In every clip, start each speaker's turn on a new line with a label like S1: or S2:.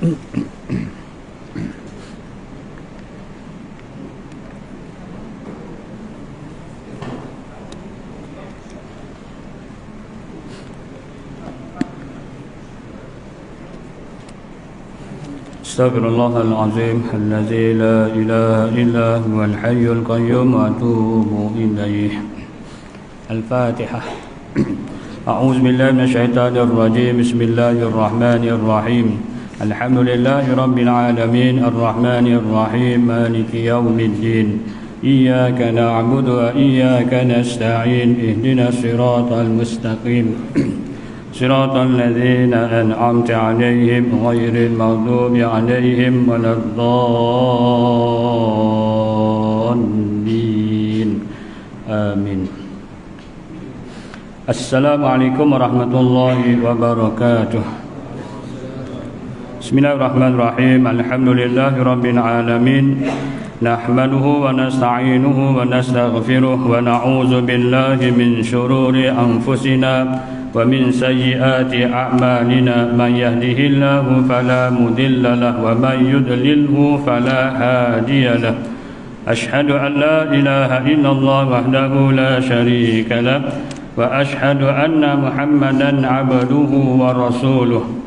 S1: Astaghfirullahalazim alladzi la ilaha illa huwal hayyul qayyum wa atubu ilaih. Al-Fatihah. A'udzu billahi minasyaitonir rajim. Bismillahirrahmanirrahim. Alhamdulillahi rabbil alamin arrahmanir rahim maliki yaumiddin. Iyyaka na'budu wa iyyaka nasta'in. Ihdinas siratal mustaqim. صراط الذين أنعمت عليهم غير المغضوب عليهم ولا الضالين آمين. السلام عليكم ورحمة الله وبركاته. بسم الله الرحمن الرحيم. الحمد لله رب العالمين. نحمده ونستعينه ونستغفره ونعوذ بالله من شرور أنفسنا ومن سيئات أعمالنا. من يهده الله فلا مضل له ومن يضلله فلا هادي له. أشهد أن لا إله إلا الله وحده لا شريك له وأشهد أن محمدا عبده ورسوله.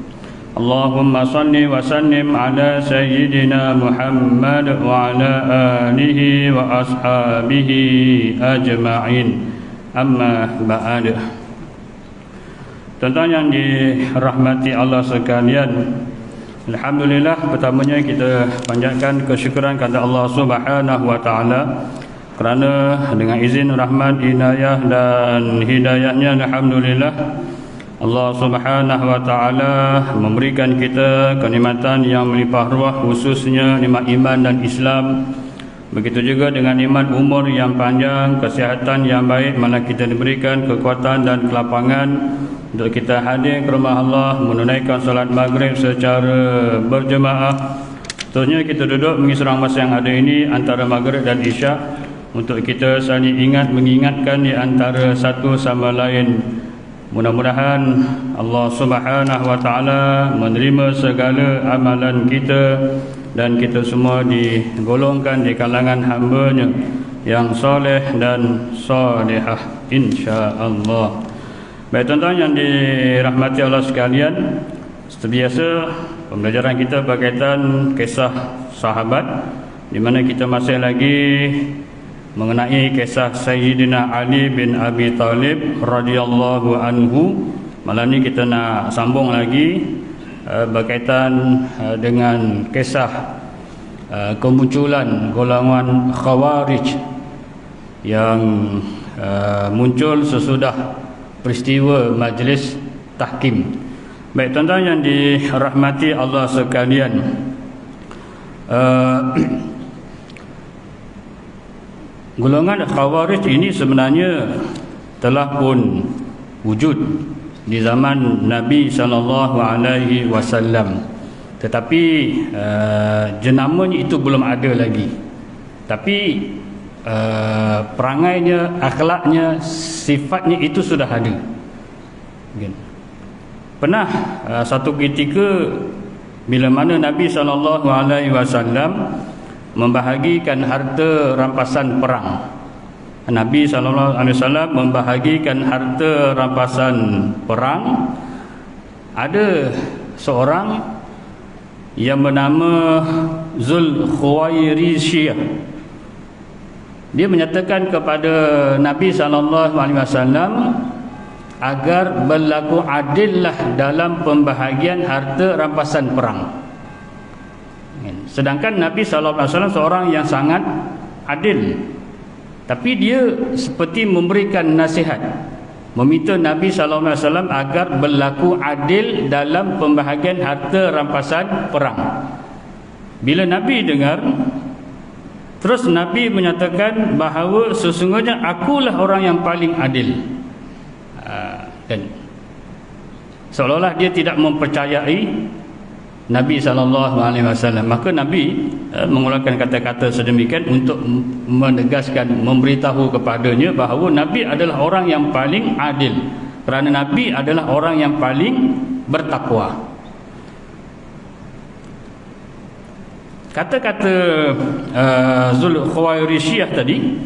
S1: اللهم صل وسلم على سيدنا محمد وعلى آله وأصحابه أجمعين. أما بعد. Tuan-tuan yang dirahmati Allah sekalian, alhamdulillah, pertamanya kita panjatkan kesyukuran kepada Allah Subhanahu wa taala kerana dengan izin rahmat, inayah dan hidayahnya, alhamdulillah, Allah Subhanahu wa taala memberikan kita kenikmatan yang melimpah ruah, khususnya nikmat iman dan Islam. Begitu juga dengan nikmat umur yang panjang, kesihatan yang baik, mana kita diberikan kekuatan dan kelapangan untuk kita hadir ke rumah Allah, menunaikan solat maghrib secara berjemaah. Tentunya kita duduk mengisi masa yang ada ini antara maghrib dan isyak untuk kita saling mengingatkan di antara satu sama lain. Mudah-mudahan Allah Subhanahu wa taala menerima segala amalan kita dan kita semua digolongkan di kalangan hamba-Nya yang soleh dan solehah, insya-Allah. Baik, tuan-tuan yang dirahmati Allah sekalian, seperti biasa pembelajaran kita berkaitan kisah sahabat, di mana kita masih lagi mengenai kisah Sayyidina Ali bin Abi Talib radhiyallahu anhu. Malam ni kita nak sambung lagi berkaitan dengan kisah kemunculan golongan Khawarij yang muncul sesudah peristiwa majlis tahkim. Baik, tuan-tuan yang dirahmati Allah sekalian, golongan Khawarij ini sebenarnya telah pun wujud di zaman Nabi SAW, tetapi jenamanya itu belum ada lagi. Tapi perangainya, akhlaknya, sifatnya itu sudah ada. Pernah satu ketika bila mana Nabi SAW membahagikan harta rampasan perang. Nabi SAW membahagikan harta rampasan perang. Ada seorang yang bernama Zulkhuwairisiyah. Dia menyatakan kepada Nabi SAW agar berlaku adillah dalam pembahagian harta rampasan perang. Sedangkan Nabi SAW seorang yang sangat adil, tapi dia seperti memberikan nasihat, meminta Nabi SAW agar berlaku adil dalam pembahagian harta rampasan perang. Bila Nabi dengar, terus Nabi menyatakan bahawa sesungguhnya akulah orang yang paling adil. Dan seolah-olah dia tidak mempercayai Nabi SAW. Maka Nabi mengeluarkan kata-kata sedemikian untuk menegaskan, memberitahu kepadanya bahawa Nabi adalah orang yang paling adil, kerana Nabi adalah orang yang paling bertakwa. kata-kata Zulkhuwairisyah tadi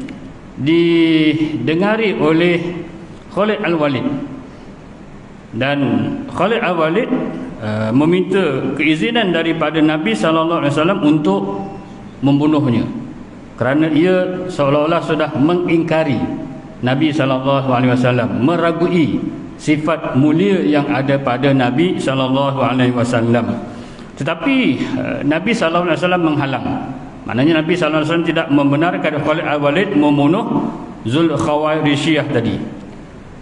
S1: didengari oleh Khalid Al-Walid, dan Khalid Al-Walid meminta keizinan daripada Nabi SAW untuk membunuhnya, kerana ia seolah-olah sudah mengingkari Nabi SAW, meragui sifat mulia yang ada pada Nabi SAW. Tetapi Nabi SAW menghalang. Maknanya Nabi SAW tidak membenarkan Khalid Al-Walid membunuh Zulkhuwairisyah tadi.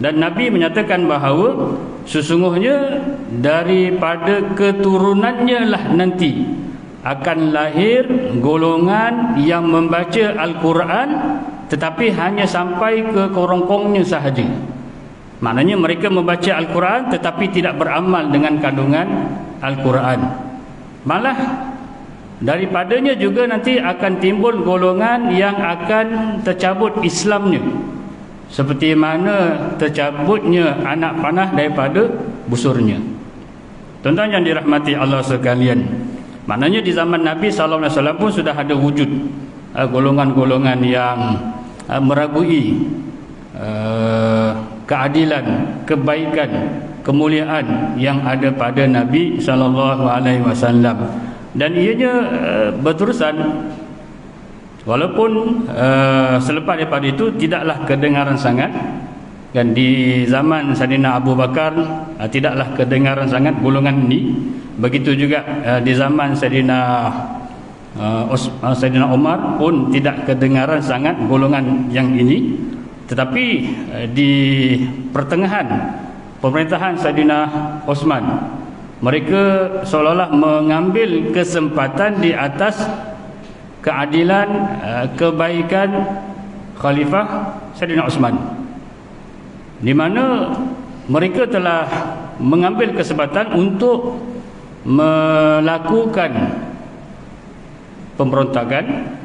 S1: Dan Nabi menyatakan bahawa sesungguhnya daripada keturunannya lah nanti akan lahir golongan yang membaca Al-Quran tetapi hanya sampai ke korongkongnya sahaja. Maknanya mereka membaca Al-Quran tetapi tidak beramal dengan kandungan Al-Quran. Malah daripadanya juga nanti akan timbul golongan yang akan tercabut Islamnya, seperti mana tercabutnya anak panah daripada busurnya. Tuan-tuan yang dirahmati Allah sekalian, maknanya di zaman Nabi SAW pun sudah ada wujud golongan-golongan yang meragui keadilan, kebaikan, kemuliaan yang ada pada Nabi SAW. Dan ianya berterusan walaupun selepas daripada itu tidaklah kedengaran sangat. Dan di zaman Saidina Abu Bakar tidaklah kedengaran sangat golongan ini. Begitu juga di zaman Saidina Umar pun tidak kedengaran sangat golongan yang ini. Tetapi di pertengahan pemerintahan Saidina Osman, mereka seolah-olah mengambil kesempatan di atas keadilan, kebaikan Khalifah Saidina Osman, di mana mereka telah mengambil kesempatan untuk melakukan pemberontakan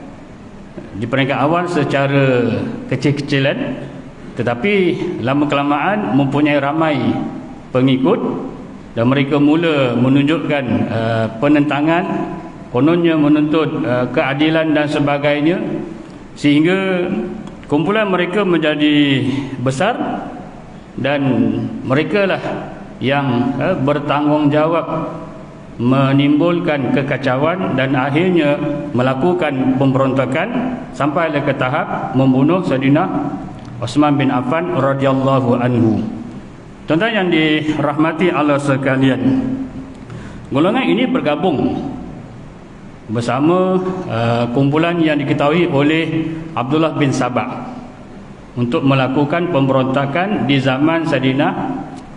S1: di peringkat awal secara kecil-kecilan, tetapi lama-kelamaan mempunyai ramai pengikut dan mereka mula menunjukkan penentangan, kononnya menuntut keadilan dan sebagainya, sehingga kumpulan mereka menjadi besar dan merekalah yang bertanggungjawab menimbulkan kekacauan dan akhirnya melakukan pemberontakan sampai ke tahap membunuh Saidina Uthman bin Affan radhiyallahu anhu. Tuan-tuan yang dirahmati Allah sekalian, golongan ini bergabung bersama kumpulan yang diketahui oleh Abdullah bin Sabah untuk melakukan pemberontakan di zaman Saidina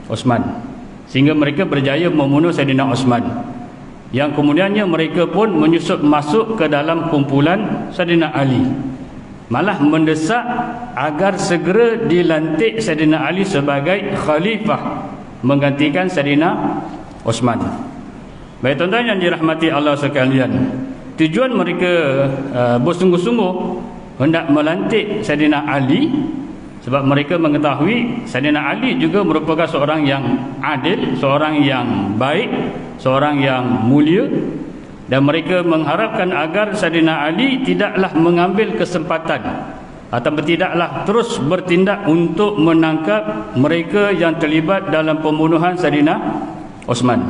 S1: Uthman, sehingga mereka berjaya membunuh Saidina Uthman, yang kemudiannya mereka pun menyusup masuk ke dalam kumpulan Saidina Ali, malah mendesak agar segera dilantik Saidina Ali sebagai khalifah menggantikan Saidina Uthman. Baik tuan-tuan yang dirahmati Allah sekalian, tujuan mereka bersungguh-sungguh hendak melantik Saidina Ali sebab mereka mengetahui Saidina Ali juga merupakan seorang yang adil, seorang yang baik, seorang yang mulia, dan mereka mengharapkan agar Saidina Ali tidaklah mengambil kesempatan atau tidaklah terus bertindak untuk menangkap mereka yang terlibat dalam pembunuhan Saidina Uthman.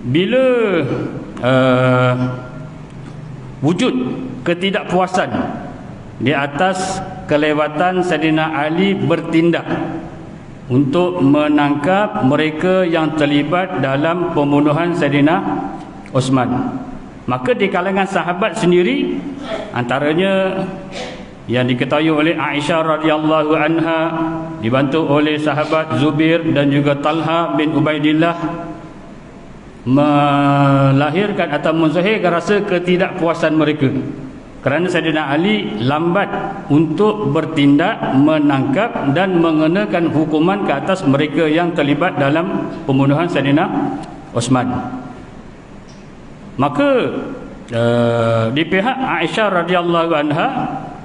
S1: Bila wujud ketidakpuasan di atas kelewatan Saidina Ali bertindak untuk menangkap mereka yang terlibat dalam pembunuhan Saidina Uthman, maka di kalangan sahabat sendiri, antaranya yang diketahui oleh Aisyah radhiyallahu anha, dibantu oleh sahabat Zubair dan juga Talha bin Ubaidillah, melahirkan atau menzahirkan rasa ketidakpuasan mereka kerana Saidina Ali lambat untuk bertindak, menangkap dan mengenakan hukuman ke atas mereka yang terlibat dalam pembunuhan Saidina Uthman. Maka di pihak Aisyah radhiyallahu anha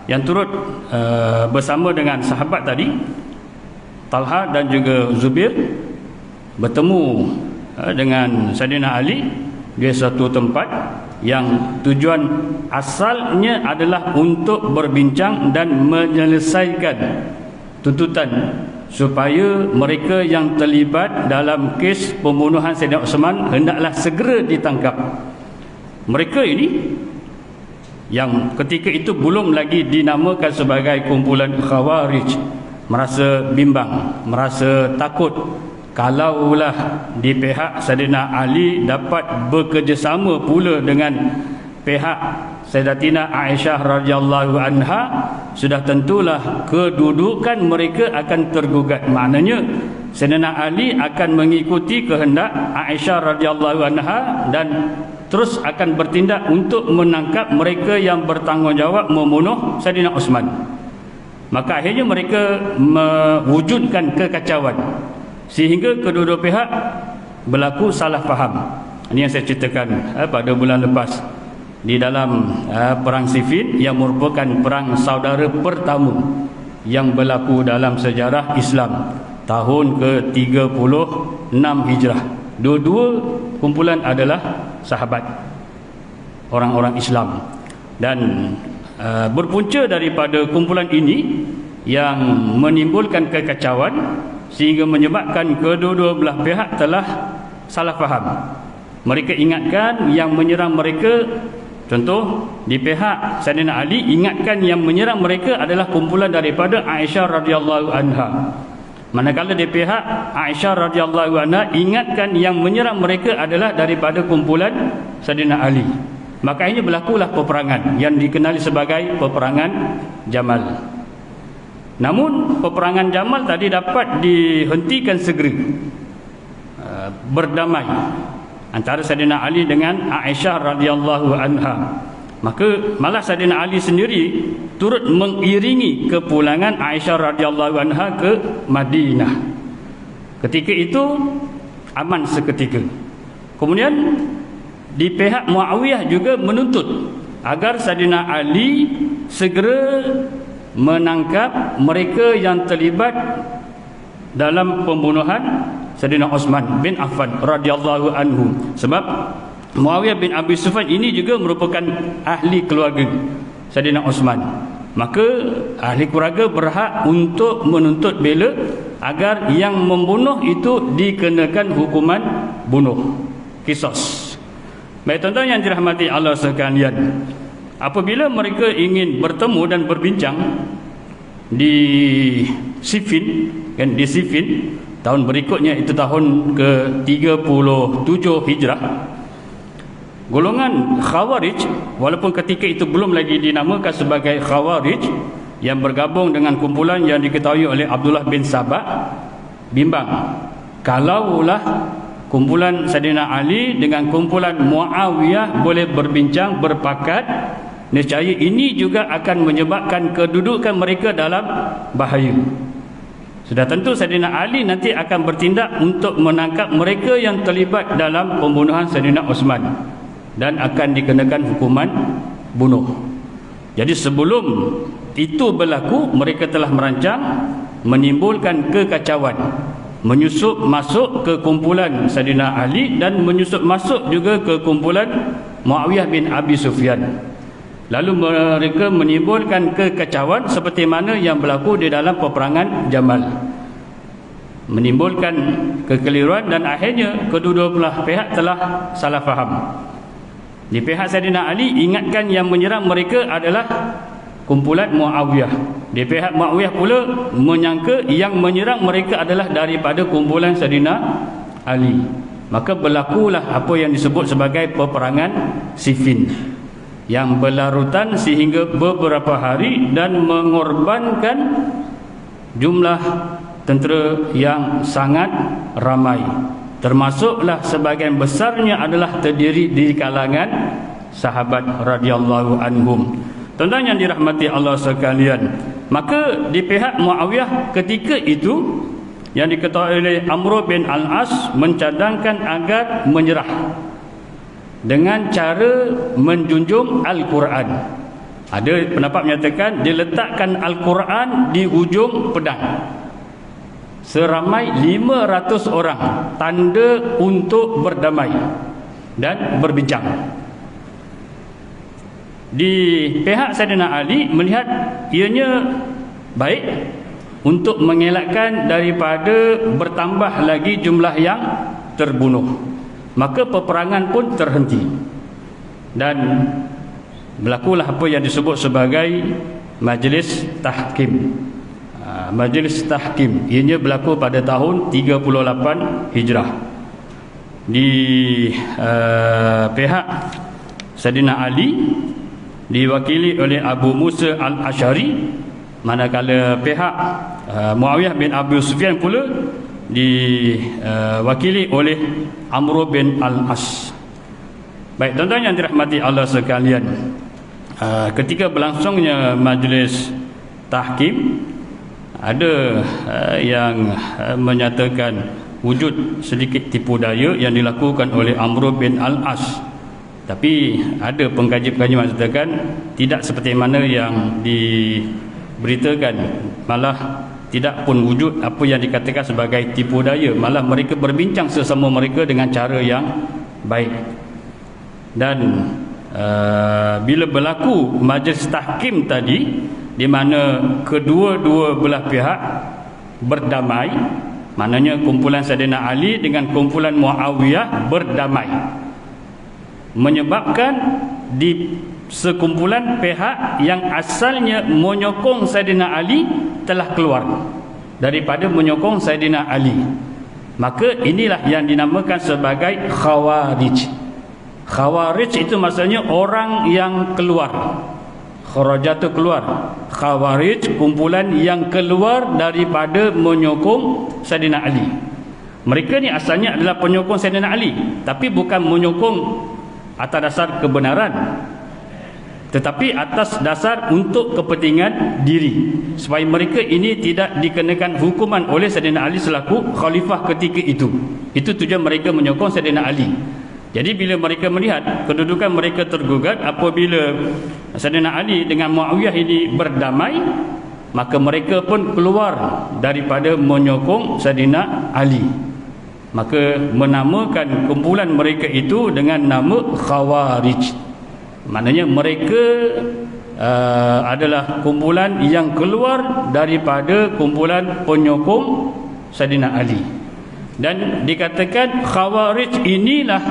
S1: yang turut bersama dengan sahabat tadi, Talha dan juga Zubair, bertemu dengan Saidina Ali Dia satu tempat yang tujuan asalnya adalah untuk berbincang dan menyelesaikan tuntutan supaya mereka yang terlibat dalam kes pembunuhan Saidina Osman hendaklah segera ditangkap. Mereka ini yang ketika itu belum lagi dinamakan sebagai kumpulan Khawarij merasa bimbang, merasa takut kalaulah di pihak Saidina Ali dapat bekerjasama pula dengan pihak Sayyidatina Aisyah radhiyallahu anha, sudah tentulah kedudukan mereka akan tergugat. Maknanya Sayyidina Ali akan mengikuti kehendak Aisyah radhiyallahu anha dan terus akan bertindak untuk menangkap mereka yang bertanggungjawab membunuh Sayyidina Osman. Maka akhirnya mereka mewujudkan kekacauan sehingga kedua-dua pihak berlaku salah faham. Ini yang saya ceritakan pada bulan lepas di dalam perang Siffin yang merupakan perang saudara pertama yang berlaku dalam sejarah Islam tahun ke-36 Hijrah. Dua-dua kumpulan adalah sahabat orang-orang Islam dan berpunca daripada kumpulan ini yang menimbulkan kekacauan sehingga menyebabkan kedua-dua belah pihak telah salah faham. Mereka ingatkan yang menyerang mereka, contoh di pihak Sayyidina Ali ingatkan yang menyerang mereka adalah kumpulan daripada Aisyah radhiyallahu anha, manakala di pihak Aisyah radhiyallahu anha ingatkan yang menyerang mereka adalah daripada kumpulan Sayyidina Ali. Maka ini berlakulah peperangan yang dikenali sebagai peperangan Jamal. Namun peperangan Jamal tadi dapat dihentikan segera, berdamai antara Sayyidina Ali dengan Aisyah radhiyallahu anha. Maka malah Sayyidina Ali sendiri turut mengiringi kepulangan Aisyah radhiyallahu anha ke Madinah. Ketika itu aman seketika. Kemudian di pihak Muawiyah juga menuntut agar Sayyidina Ali segera menangkap mereka yang terlibat dalam pembunuhan Sayyidina Osman bin Affan radhiyallahu anhu. Sebab Muawiyah bin Abi Sufyan ini juga merupakan ahli keluarga Sayyidina Osman. Maka ahli keluarga berhak untuk menuntut bela agar yang membunuh itu dikenakan hukuman bunuh, qisas. Baik tuan-tuan yang dirahmati Allah sekalian, apabila mereka ingin bertemu dan berbincang di Siffin, kan, di Siffin tahun berikutnya itu tahun ke-37 Hijrah, golongan Khawarij, walaupun ketika itu belum lagi dinamakan sebagai Khawarij, yang bergabung dengan kumpulan yang diketahui oleh Abdullah bin Sabah, bimbang kalaulah kumpulan Sayyidina Ali dengan kumpulan Muawiyah boleh berbincang, berpakat, nescaya ini juga akan menyebabkan kedudukan mereka dalam bahaya. Sudah tentu Sayyidina Ali nanti akan bertindak untuk menangkap mereka yang terlibat dalam pembunuhan Sayyidina Osman dan akan dikenakan hukuman bunuh. Jadi sebelum itu berlaku, mereka telah merancang menimbulkan kekacauan, menyusup masuk ke kumpulan Sayyidina Ali dan menyusup masuk juga ke kumpulan Muawiyah bin Abi Sufyan. Lalu mereka menimbulkan kekacauan seperti mana yang berlaku di dalam peperangan Jamal, menimbulkan kekeliruan dan akhirnya kedua-dua belah pihak telah salah faham. Di pihak Sayyidina Ali ingatkan yang menyerang mereka adalah kumpulan Muawiyah. Di pihak Muawiyah pula menyangka yang menyerang mereka adalah daripada kumpulan Sayyidina Ali. Maka berlakulah apa yang disebut sebagai peperangan Siffin yang berlarutan sehingga beberapa hari dan mengorbankan jumlah tentera yang sangat ramai, termasuklah sebagian besarnya adalah terdiri di kalangan sahabat radhiyallahu anhum. Tuan-tuan yang dirahmati Allah sekalian, maka di pihak Muawiyah ketika itu yang diketahui oleh Amr bin Al-As mencadangkan agar menyerah dengan cara menjunjung Al-Quran. Ada pendapat menyatakan diletakkan Al-Quran di hujung pedang seramai 500 orang, tanda untuk berdamai. dan berbincang. Di pihak Saidina Ali melihat ianya baik untuk mengelakkan daripada bertambah lagi jumlah yang terbunuh. Maka peperangan pun terhenti dan berlakulah apa yang disebut sebagai majlis tahkim. Majlis tahkim ianya berlaku pada tahun 38 Hijrah. Di pihak Saidina Ali diwakili oleh Abu Musa al-Asy'ari, manakala pihak Muawiyah bin Abu Sufyan pula diwakili oleh Amr bin al-As. Baik, tuan-tuan yang dirahmati Allah sekalian, ketika berlangsungnya majlis tahkim, ada yang menyatakan wujud sedikit tipu daya yang dilakukan oleh Amr bin al-As. Tapi ada pengkaji-pengkaji mengatakan tidak seperti mana yang diberitakan, malah tidak pun wujud apa yang dikatakan sebagai tipu daya, malah mereka berbincang sesama mereka dengan cara yang baik. Dan bila berlaku majlis tahkim tadi, di mana kedua-dua belah pihak berdamai, maknanya kumpulan Saidina Ali dengan kumpulan Muawiyah berdamai, menyebabkan di sekumpulan pihak yang asalnya menyokong Saidina Ali telah keluar daripada menyokong Saidina Ali. Maka inilah yang dinamakan sebagai Khawarij. Khawarij itu maksudnya orang yang keluar. Kharajah itu keluar. Khawarij kumpulan yang keluar daripada menyokong Saidina Ali. Mereka ni asalnya adalah penyokong Saidina Ali, tapi bukan menyokong atas dasar kebenaran, tetapi atas dasar untuk kepentingan diri, supaya mereka ini tidak dikenakan hukuman oleh Saidina Ali selaku khalifah ketika itu. Itu tujuan mereka menyokong Saidina Ali. Jadi bila mereka melihat kedudukan mereka tergugat apabila Saidina Ali dengan Muawiyah ini berdamai, maka mereka pun keluar daripada menyokong Saidina Ali. Maka menamakan kumpulan mereka itu dengan nama Khawarij. Maknanya mereka adalah kumpulan yang keluar daripada kumpulan penyokong Saidina Ali. Dan dikatakan Khawarij inilah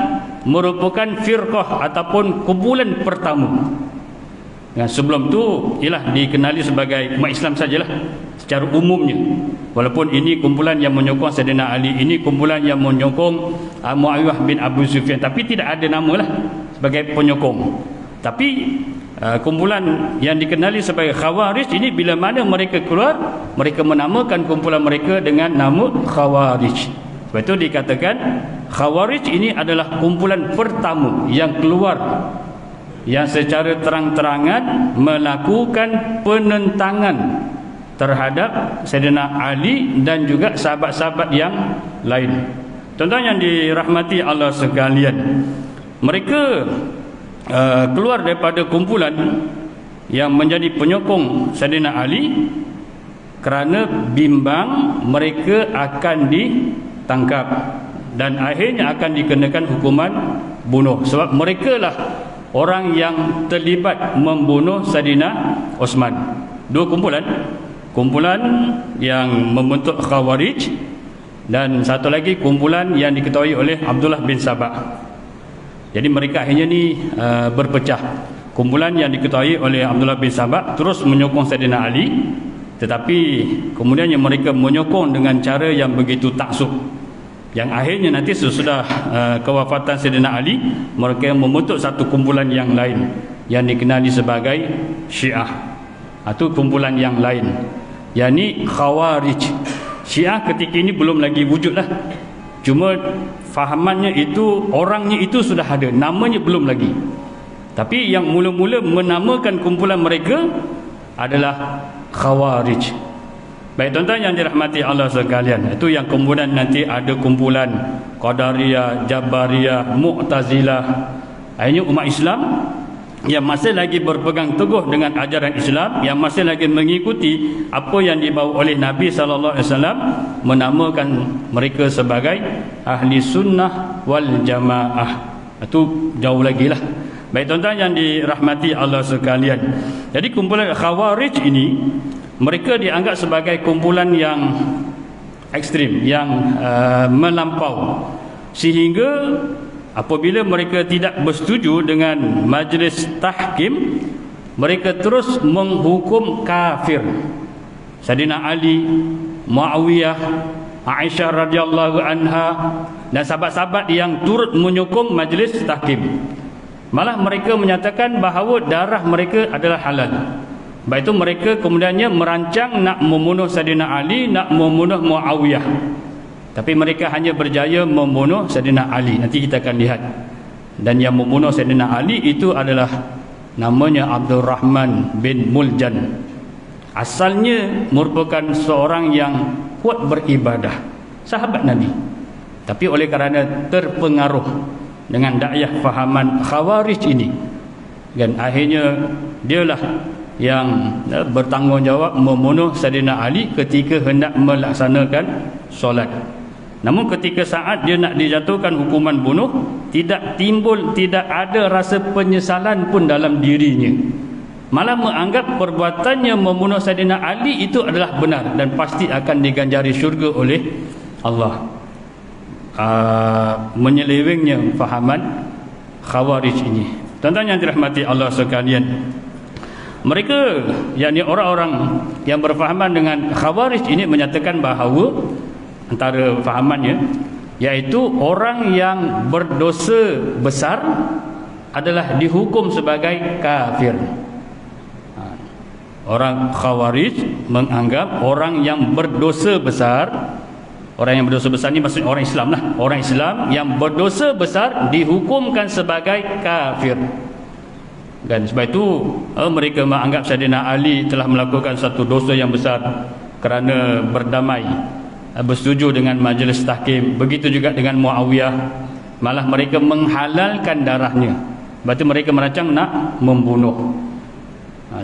S1: merupakan firqah ataupun kumpulan pertama. Sebelum tu ialah dikenali sebagai umat Islam sajalah secara umumnya. Walaupun ini kumpulan yang menyokong Saidina Ali, ini kumpulan yang menyokong Muawiyah bin Abu Sufyan, tapi tidak ada nama lah sebagai penyokong. Tapi kumpulan yang dikenali sebagai Khawarij ini, bila mana mereka keluar, mereka menamakan kumpulan mereka dengan nama Khawarij. Sebab itu dikatakan Khawarij ini adalah kumpulan pertama yang keluar, yang secara terang-terangan melakukan penentangan terhadap Saidina Ali dan juga sahabat-sahabat yang lain. Tuan-tuan yang dirahmati Allah sekalian, mereka keluar daripada kumpulan yang menjadi penyokong Saidina Ali kerana bimbang mereka akan ditangkap dan akhirnya akan dikenakan hukuman bunuh. Sebab mereka lah orang yang terlibat membunuh Saidina Osman. Dua kumpulan yang membentuk Khawarij, dan satu lagi kumpulan yang diketuai oleh Abdullah bin Sabah. Jadi mereka akhirnya ni berpecah. Kumpulan yang diketuai oleh Abdullah bin Sabah terus menyokong Saidina Ali, tetapi kemudiannya mereka menyokong dengan cara yang begitu taksub, yang akhirnya nanti sesudah kewafatan Saidina Ali, mereka membentuk satu kumpulan yang lain yang dikenali sebagai Syiah. Itu kumpulan yang lain, yakni Khawarij. Syiah ketika ini belum lagi wujud lah, cuma fahamannya itu, orangnya itu sudah ada, namanya belum lagi. Tapi yang mula-mula menamakan kumpulan mereka adalah Khawarij. Baik tuan-tuan yang dirahmati Allah sekalian, itu yang kemudian nanti ada kumpulan Qadariyah, Jabariyah, Mu'tazilah. Akhirnya umat Islam yang masih lagi berpegang teguh dengan ajaran Islam, yang masih lagi mengikuti apa yang dibawa oleh Nabi SAW, menamakan mereka sebagai Ahli Sunnah wal Jamaah. Itu jauh lagi lah. Baik tuan-tuan yang dirahmati Allah sekalian, jadi kumpulan Khawarij ini mereka dianggap sebagai kumpulan yang ekstrim, yang melampau, sehingga apabila mereka tidak bersetuju dengan majlis tahkim, mereka terus menghukum kafir Sayyidina Ali, Muawiyah, Aisyah radhiyallahu anha dan sahabat-sahabat yang turut menyokong majlis tahkim. Malah mereka menyatakan bahawa darah mereka adalah halal. Baik itu mereka kemudiannya merancang nak membunuh Sayyidina Ali, nak membunuh Muawiyah. Tapi mereka hanya berjaya membunuh Sayyidina Ali. Nanti kita akan lihat. Dan yang membunuh Sayyidina Ali itu adalah namanya Abdul Rahman bin Muljan. Asalnya merupakan seorang yang kuat beribadah, sahabat Nabi. Tapi oleh kerana terpengaruh dengan dakwah fahaman Khawarij ini, dan akhirnya dialah yang bertanggungjawab membunuh Sayyidina Ali ketika hendak melaksanakan solat. Namun ketika saat dia nak dijatuhkan hukuman bunuh, tidak ada rasa penyesalan pun dalam dirinya. Malah menganggap perbuatannya membunuh Sayyidina Ali itu adalah benar dan pasti akan diganjari syurga oleh Allah. Menyelewengnya fahaman Khawarij ini. Tuan-tuan yang dirahmati Allah sekalian, mereka, yakni orang-orang yang berfahaman dengan Khawarij ini menyatakan bahawa antara fahamannya iaitu orang yang berdosa besar adalah dihukum sebagai kafir. Orang Khawarij menganggap orang yang berdosa besar, orang yang berdosa besar ni maksudnya orang Islam lah. Orang Islam yang berdosa besar dihukumkan sebagai kafir. Dan sebab itu mereka menganggap Sayyidina Ali telah melakukan satu dosa yang besar kerana berdamai, bersetuju dengan majlis tahkim. Begitu juga dengan Muawiyah. Malah mereka menghalalkan darahnya. Berarti mereka merancang nak membunuh.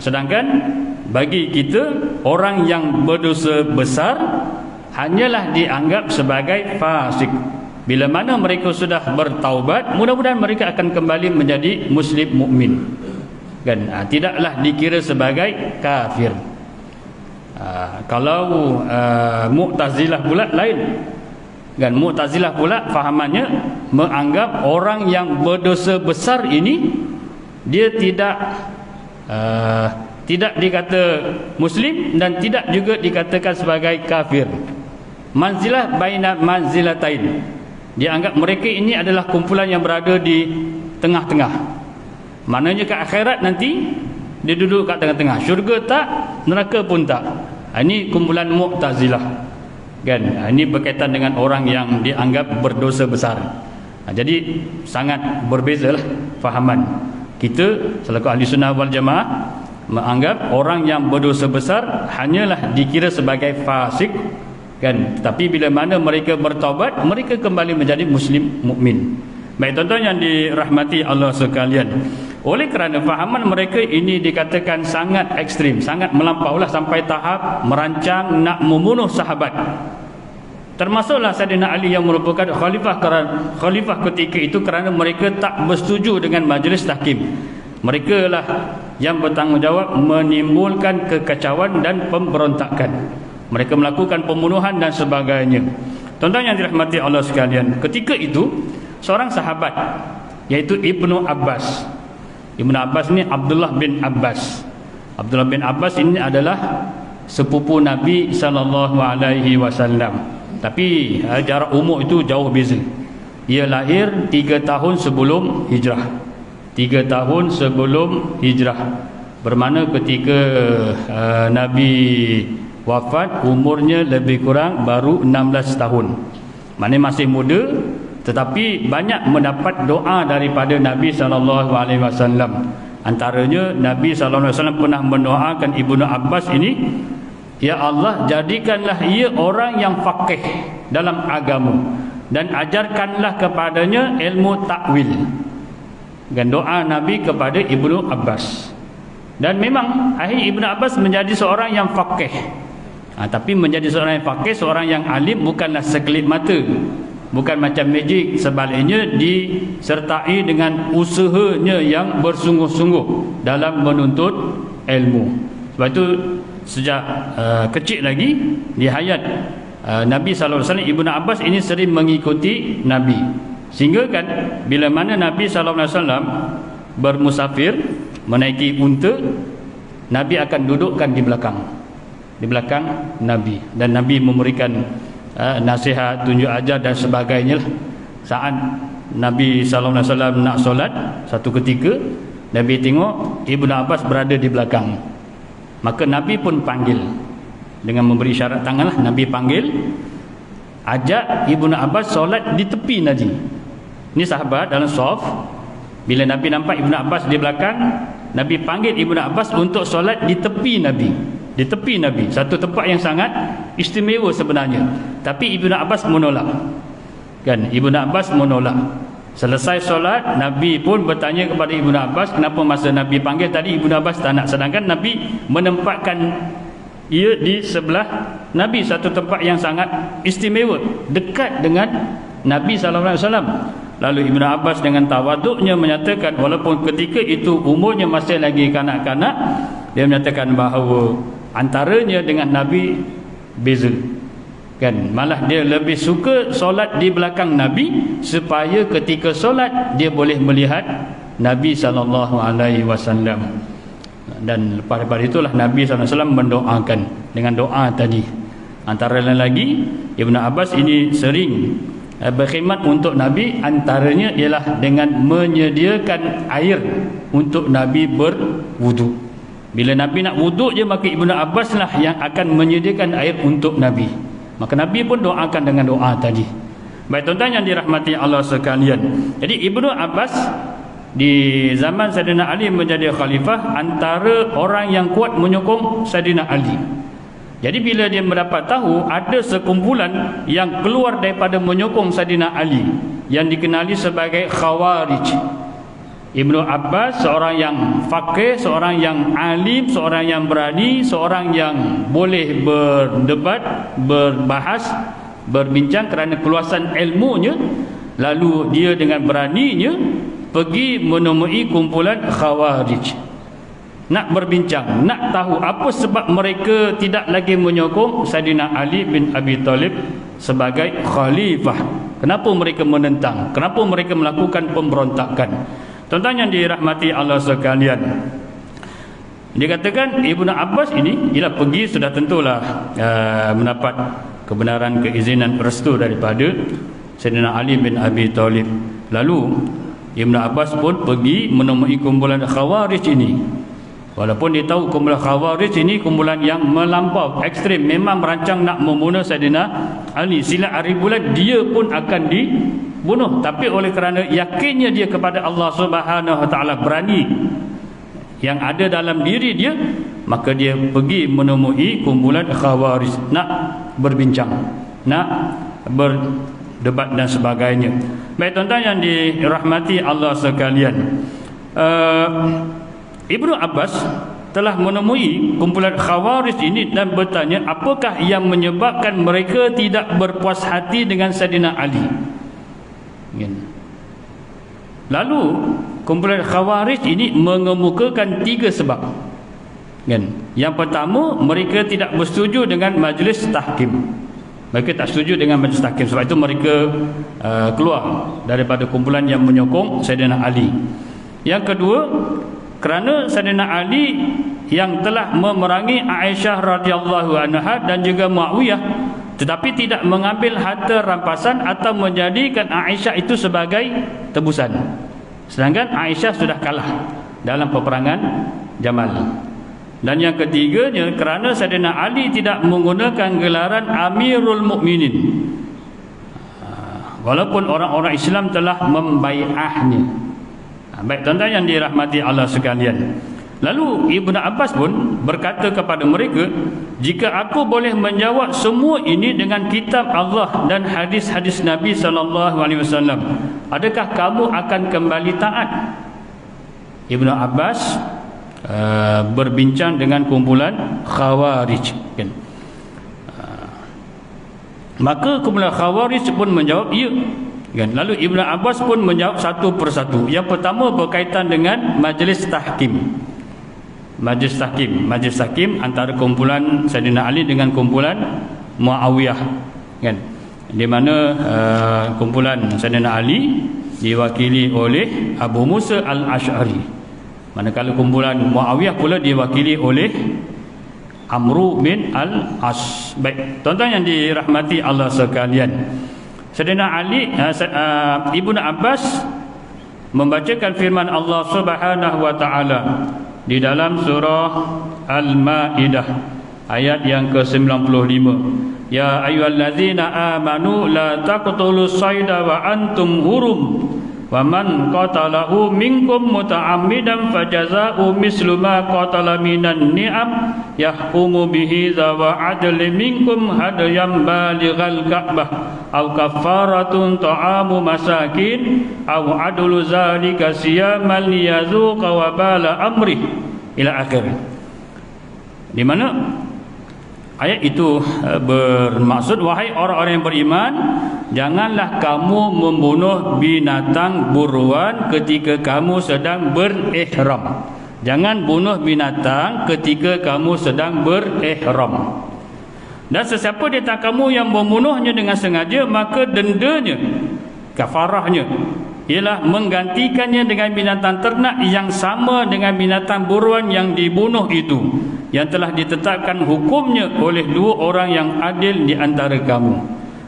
S1: Sedangkan bagi kita, orang yang berdosa besar hanyalah dianggap sebagai fasik. Bila mana mereka sudah bertaubat, mudah-mudahan mereka akan kembali menjadi muslim mukmin. Kan? Tidaklah dikira sebagai kafir. Kalau Mu'tazilah pula lain. Kan? Mu'tazilah pula fahamannya menganggap orang yang berdosa besar ini dia tidak dikata muslim dan tidak juga dikatakan sebagai kafir. Manzilah baina manzilatain. Dia anggap mereka ini adalah kumpulan yang berada di tengah-tengah. Maknanya ke akhirat nanti dia duduk kat tengah-tengah. Syurga tak, neraka pun tak. Ini kumpulan Mu'tazilah. Kan? Ini berkaitan dengan orang yang dianggap berdosa besar. Jadi sangat berbezalah fahaman. Kita selaku ahli sunnah wal jamaah menganggap orang yang berdosa besar hanyalah dikira sebagai fasik. Kan? Tapi bila mana mereka bertaubat, mereka kembali menjadi muslim mukmin. Baik tuan-tuan yang dirahmati Allah sekalian, oleh kerana fahaman mereka ini dikatakan sangat ekstrim, sangat melampaulah sampai tahap merancang nak membunuh sahabat. Termasuklah Sayyidina Ali yang merupakan khalifah ketika itu kerana mereka tak bersetuju dengan majlis tahkim. Mereka lah yang bertanggungjawab menimbulkan kekacauan dan pemberontakan. Mereka melakukan pembunuhan dan sebagainya. Tuan-tuan yang dirahmati Allah sekalian, ketika itu seorang sahabat iaitu Ibnu Abbas. Ibnu Abbas ni Abdullah bin Abbas. Abdullah bin Abbas ini adalah sepupu Nabi SAW. Tapi jarak umur itu jauh beza. Ia lahir 3 tahun sebelum hijrah. 3 tahun sebelum hijrah. Bermakna ketika Nabi wafat umurnya lebih kurang baru 16 tahun. Maknanya masih muda, tetapi banyak mendapat doa daripada Nabi SAW. Antaranya Nabi SAW pernah mendoakan Ibnu Abbas ini, ya Allah, jadikanlah ia orang yang faqih dalam agama dan ajarkanlah kepadanya ilmu takwil. Dan doa Nabi kepada Ibnu Abbas. Dan memang akhirnya Ibnu Abbas menjadi seorang yang faqih. Tapi menjadi seorang yang faqih, seorang yang alim bukanlah sekelip mata. bukan macam magic, sebaliknya disertai dengan usahanya yang bersungguh-sungguh dalam menuntut ilmu. Sebab itu sejak kecil lagi di hayat Nabi SAW, Ibnu Abbas ini sering mengikuti Nabi, sehingga kan bila mana Nabi SAW bermusafir menaiki unta, Nabi akan dudukkan di belakang Nabi, dan Nabi memberikan nasihat, tunjuk ajar dan sebagainya lah. Saat Nabi SAW nak solat, satu ketika Nabi tengok Ibnu Abbas berada di belakang, maka Nabi pun panggil dengan memberi isyarat tangan lah. Nabi panggil, ajak Ibnu Abbas solat di tepi Nabi. Ini sahabat dalam saf. Bila Nabi nampak Ibnu Abbas di belakang, Nabi panggil Ibnu Abbas untuk solat di tepi Nabi. Di tepi Nabi, satu tempat yang sangat istimewa sebenarnya, tapi Ibnu Abbas menolak. Kan, Ibnu Abbas menolak. Selesai solat, Nabi pun bertanya kepada Ibnu Abbas, kenapa masa Nabi panggil tadi Ibnu Abbas tak nak, sedangkan Nabi menempatkan ia di sebelah Nabi, satu tempat yang sangat istimewa, dekat dengan Nabi SAW. Lalu Ibnu Abbas dengan tawaduknya menyatakan, walaupun ketika itu umurnya masih lagi kanak-kanak, dia menyatakan bahawa antaranya dengan Nabi beza. Kan, malah dia lebih suka solat di belakang Nabi, supaya ketika solat dia boleh melihat Nabi SAW. Dan lepas daripada itulah Nabi SAW mendoakan dengan doa tadi. Antara lain lagi, Ibnu Abbas ini sering berkhidmat untuk Nabi, antaranya ialah dengan menyediakan air untuk Nabi berwuduk. Bila Nabi nak wuduk je, maka Ibnu Abbas lah yang akan menyediakan air untuk Nabi. Maka Nabi pun doakan dengan doa tadi. Baik tuan-tuan yang dirahmati Allah sekalian, jadi Ibnu Abbas di zaman Saidina Ali menjadi khalifah, antara orang yang kuat menyokong Saidina Ali. Jadi bila dia mendapat tahu ada sekumpulan yang keluar daripada menyokong Saidina Ali, yang dikenali sebagai Khawarij, Ibnu Abbas seorang yang faqih, seorang yang alim, seorang yang berani, seorang yang boleh berdebat, berbahas, berbincang kerana keluasan ilmunya. Lalu dia dengan beraninya pergi menemui kumpulan Khawarij, nak berbincang, nak tahu apa sebab mereka tidak lagi menyokong Saidina Ali bin Abi Talib sebagai khalifah. Kenapa mereka menentang? Kenapa mereka melakukan pemberontakan? Tuan-tuan yang dirahmati Allah sekalian, dikatakan Ibnu Abbas ini bila pergi sudah tentulah mendapat kebenaran, keizinan, restu daripada Saidina Ali bin Abi Talib. Lalu Ibnu Abbas pun pergi menemui kumpulan Khawarij ini. Walaupun dia tahu kumpulan Khawarij ini kumpulan yang melampau, ekstrim, memang merancang nak membunuh Saidina Ali. Sila hari bulan dia pun akan dibunuh, tapi oleh kerana yakinnya dia kepada Allah Subhanahu Wa Taala, berani yang ada dalam diri dia, maka dia pergi menemui kumpulan Khawarij, nak berbincang, nak berdebat dan sebagainya. Baik tuan-tuan yang dirahmati Allah sekalian, Ibnu Abbas telah menemui kumpulan Khawarij ini dan bertanya, apakah yang menyebabkan mereka tidak berpuas hati dengan Saidina Ali? Lalu kumpulan Khawarij ini mengemukakan 3 sebab. Yang pertama, mereka tidak bersetuju dengan majlis tahkim. Mereka tak setuju dengan majlis tahkim, sebab itu mereka keluar daripada kumpulan yang menyokong Saidina Ali. Yang kedua, kerana Saidina Ali yang telah memerangi Aisyah radhiyallahu anha dan juga Muawiyah, tetapi tidak mengambil harta rampasan atau menjadikan Aisyah itu sebagai tebusan, sedangkan Aisyah sudah kalah dalam peperangan Jamal. Dan yang ketiganya, kerana Saidina Ali tidak menggunakan gelaran Amirul Mukminin, walaupun orang-orang Islam telah membai'ahnya. Baik tuan-tuan yang dirahmati Allah sekalian, lalu Ibnu Abbas pun berkata kepada mereka, jika aku boleh menjawab semua ini dengan kitab Allah dan hadis-hadis Nabi SAW, adakah kamu akan kembali taat? Ibnu Abbas berbincang dengan kumpulan Khawarij. Maka kumpulan Khawarij pun menjawab ya, kan? Lalu Ibnu Abbas pun menjawab satu persatu. Yang pertama berkaitan dengan majlis tahkim. Majlis tahkim antara kumpulan Sayyidina Ali dengan kumpulan Muawiyah, kan? Di mana kumpulan Sayyidina Ali diwakili oleh Abu Musa al-Ash'ari, manakala kumpulan Muawiyah pula diwakili oleh Amru bin al-As. Baik, tuan-tuan yang dirahmati Allah sekalian, Sayyidina Ali Ibnu Abbas membacakan firman Allah Subhanahu wa taala di dalam surah Al-Maidah ayat yang ke-95. Ya ayyuhallazina amanu la taqtulus sayda wa antum hurum wa man qatalahu minkum muta'ammidan fajazaa'u mislu ma qatala minan ni'am yahkumu bihi zawa adli minkum hadyan balighal ka'bah aw kafaratun ta'amu masakin aw adlu zalika siyaman liyazuqa wa bala amrih ila akhir. Di mana ayat itu bermaksud, wahai orang-orang yang beriman, janganlah kamu membunuh binatang buruan ketika kamu sedang berihram. Jangan bunuh binatang ketika kamu sedang berihram. Dan sesiapa di antara kamu yang membunuhnya dengan sengaja, maka dendanya, kafarahnya, ialah menggantikannya dengan binatang ternak yang sama dengan binatang buruan yang dibunuh itu, yang telah ditetapkan hukumnya oleh dua orang yang adil di antara kamu.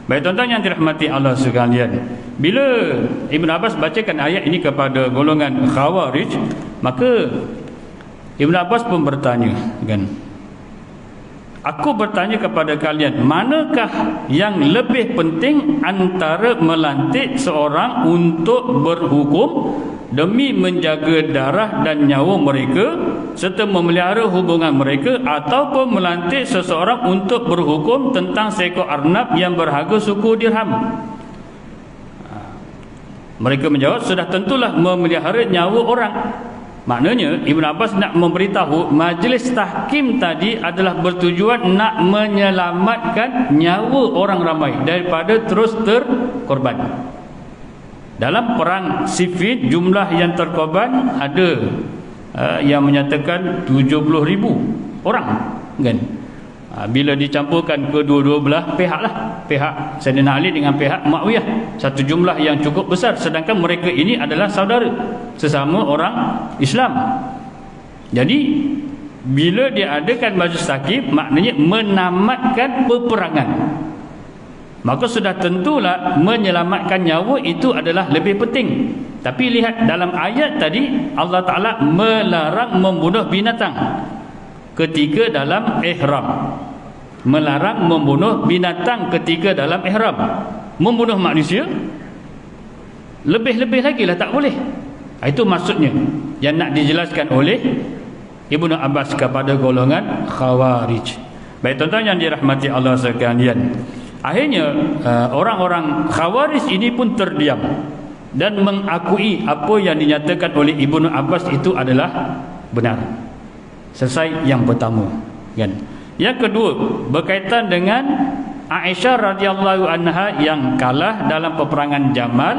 S1: Baik, tuan-tuan yang dirahmati Allah sekalian, bila Ibn Abbas bacakan ayat ini kepada golongan Khawarij, maka Ibn Abbas pun bertanya, kan, aku bertanya kepada kalian, manakah yang lebih penting antara melantik seorang untuk berhukum demi menjaga darah dan nyawa mereka serta memelihara hubungan mereka, ataupun melantik seseorang untuk berhukum tentang seekor arnab yang berharga suku dirham? Mereka menjawab, sudah tentulah memelihara nyawa orang. Maknanya Ibn Abbas nak memberitahu majlis tahkim tadi adalah bertujuan nak menyelamatkan nyawa orang ramai daripada terus terkorban. Dalam perang Siffin, jumlah yang terkorban ada yang menyatakan 70,000 orang, kan? Bila dicampurkan kedua-dua belah pihak lah, pihak Sayyidina Ali dengan pihak Muawiyah, satu jumlah yang cukup besar, sedangkan mereka ini adalah saudara sesama orang Islam. Jadi bila diadakan majlis tahkim, maknanya menamatkan peperangan, maka sudah tentulah menyelamatkan nyawa itu adalah lebih penting. Tapi lihat dalam ayat tadi, Allah Ta'ala melarang membunuh binatang ketika dalam ihram. Melarang membunuh binatang ketika dalam ihram. Membunuh manusia lebih-lebih lagi lah tak boleh. Itu maksudnya yang nak dijelaskan oleh Ibnu Abbas kepada golongan Khawarij. Baik, tuan-tuan yang dirahmati Allah sekalian, akhirnya orang-orang Khawarij ini pun terdiam dan mengakui apa yang dinyatakan oleh Ibnu Abbas itu adalah benar. Selesai yang pertama, kan? Yang kedua berkaitan dengan Aisyah radhiyallahu anha yang kalah dalam peperangan Jamal,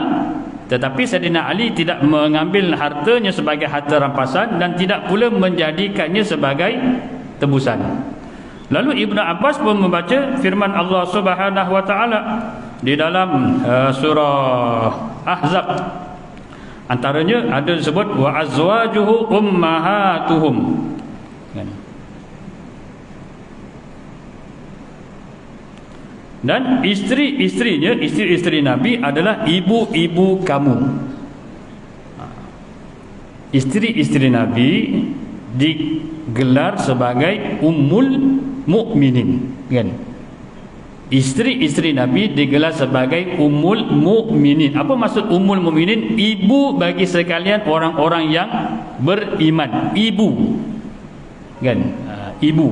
S1: tetapi Sayyidina Ali tidak mengambil hartanya sebagai harta rampasan dan tidak pula menjadikannya sebagai tebusan. Lalu Ibnu Abbas pun membaca firman Allah Subhanahu wa taala di dalam surah Ahzab. Antaranya ada disebut wa azwajuhu ummahatuhum, kan? Dan isteri-isterinya, isteri-isteri Nabi adalah ibu-ibu kamu. Isteri-isteri Nabi digelar sebagai ummul mukminin, kan? Isteri-isteri Nabi digelar sebagai ummul mukminin. Apa maksud ummul mukminin? Ibu bagi sekalian orang-orang yang beriman. Ibu, kan? Ibu.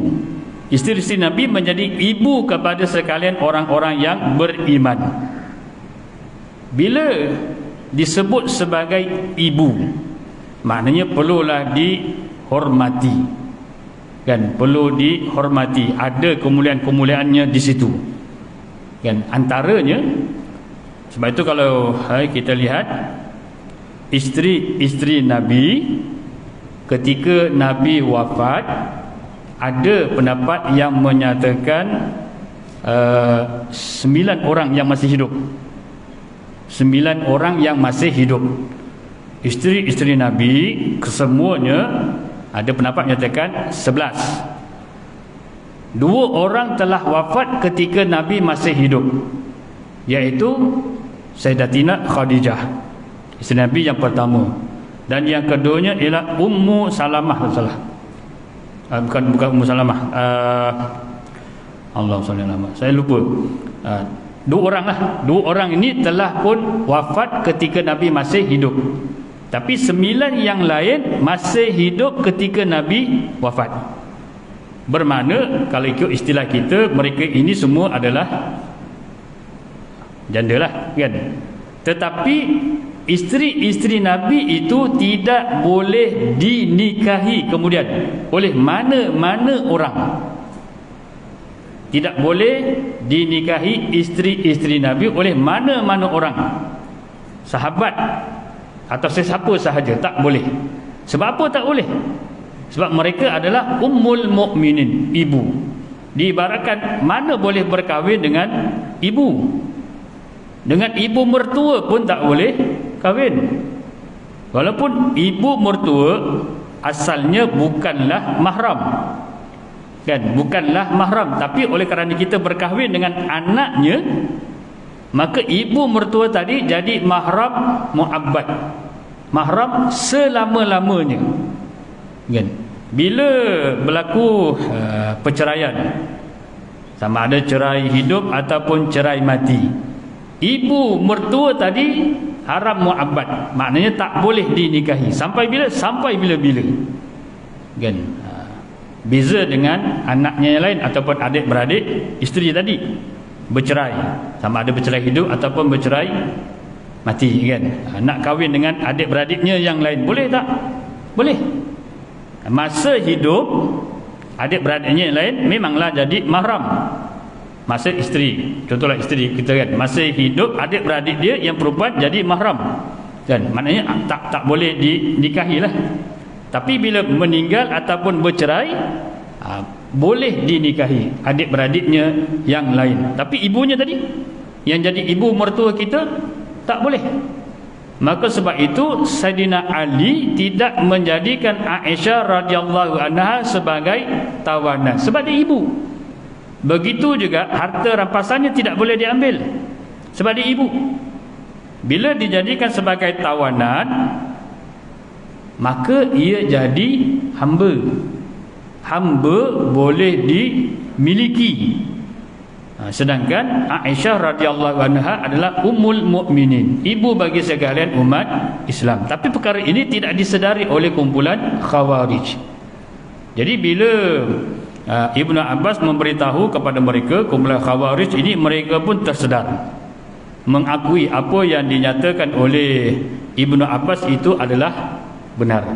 S1: Isteri-isteri Nabi menjadi ibu kepada sekalian orang-orang yang beriman. Bila disebut sebagai ibu, maknanya perlulah dihormati, kan? Perlu dihormati, ada kemuliaan-kemuliaannya di situ. Kan antaranya, sebab itu kalau kita lihat isteri-isteri Nabi ketika Nabi wafat, ada pendapat yang menyatakan 9 orang yang masih hidup. 9 orang yang masih hidup. Isteri-isteri Nabi kesemuanya ada pendapat menyatakan 11. 2 orang telah wafat ketika Nabi masih hidup, iaitu Sayyidatina Khadijah, isteri Nabi yang pertama, dan yang keduanya ialah Ummu Salamah. Bukan Ummu Salamah, Allah SWT, saya lupa. 2 orang lah. 2 orang ini telah pun wafat ketika Nabi masih hidup, tapi 9 yang lain masih hidup ketika Nabi wafat. Bermakna kalau ikut istilah kita, mereka ini semua adalah janda lah, kan? Tetapi isteri-isteri Nabi itu tidak boleh dinikahi kemudian oleh mana-mana orang. Tidak boleh dinikahi isteri-isteri Nabi oleh mana-mana orang, sahabat atau sesiapa sahaja, tak boleh. Sebab apa tak boleh? Sebab mereka adalah ummul mukminin, ibu. Diibaratkan mana boleh berkahwin dengan ibu? Dengan ibu mertua pun tak boleh kahwin. Walaupun ibu mertua asalnya bukanlah mahram, kan? Bukanlah mahram, tapi oleh kerana kita berkahwin dengan anaknya, maka ibu mertua tadi jadi mahram muabbad, mahram selama-lamanya, kan? Bila berlaku perceraian, sama ada cerai hidup ataupun cerai mati, ibu mertua tadi haram muabbad, maknanya tak boleh dinikahi. Sampai bila? Sampai bila-bila, kan? Beza dengan anaknya yang lain ataupun adik-beradik isteri tadi bercerai, sama ada bercerai hidup ataupun bercerai mati, kan? Nak kahwin dengan adik-beradiknya yang lain, boleh tak? Boleh. Masa hidup adik-beradiknya yang lain memanglah jadi mahram. Masa isteri, contohlah isteri kita, kan, masa hidup adik-beradik dia yang perempuan jadi mahram, kan? Maknanya tak boleh dinikahi lah. Tapi bila meninggal ataupun bercerai, boleh dinikahi adik-beradiknya yang lain. Tapi ibunya tadi, yang jadi ibu mertua kita, tak boleh. Maka sebab itu Sayyidina Ali tidak menjadikan Aisyah radhiyallahu anha sebagai tawanan, sebab dia ibu. Begitu juga harta rampasannya tidak boleh diambil, sebab dia ibu. Bila dijadikan sebagai tawanan, maka ia jadi hamba. Hamba boleh dimiliki. Sedangkan Aisyah radhiyallahu anha adalah ummul mukminin, ibu bagi sekalian umat Islam. Tapi perkara ini tidak disedari oleh kumpulan Khawarij. Jadi bila Ibnu Abbas memberitahu kepada mereka, kumpulan Khawarij ini, mereka pun tersedar, mengakui apa yang dinyatakan oleh Ibnu Abbas itu adalah benar.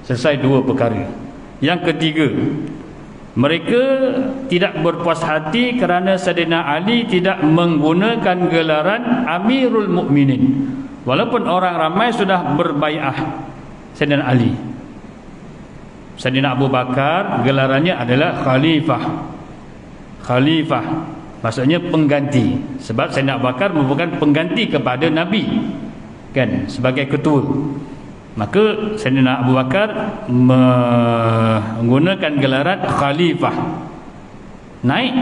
S1: Selesai 2 perkara. Yang ketiga, mereka tidak berpuas hati kerana Sayyidina Ali tidak menggunakan gelaran Amirul Mukminin, walaupun orang ramai sudah berbaiah Sayyidina Ali. Sayyidina Abu Bakar gelarannya adalah Khalifah. Khalifah maksudnya pengganti, sebab Sayyidina Abu Bakar merupakan pengganti kepada Nabi, kan, sebagai ketua. Maka Sayyidina Abu Bakar menggunakan gelaran Khalifah. Naik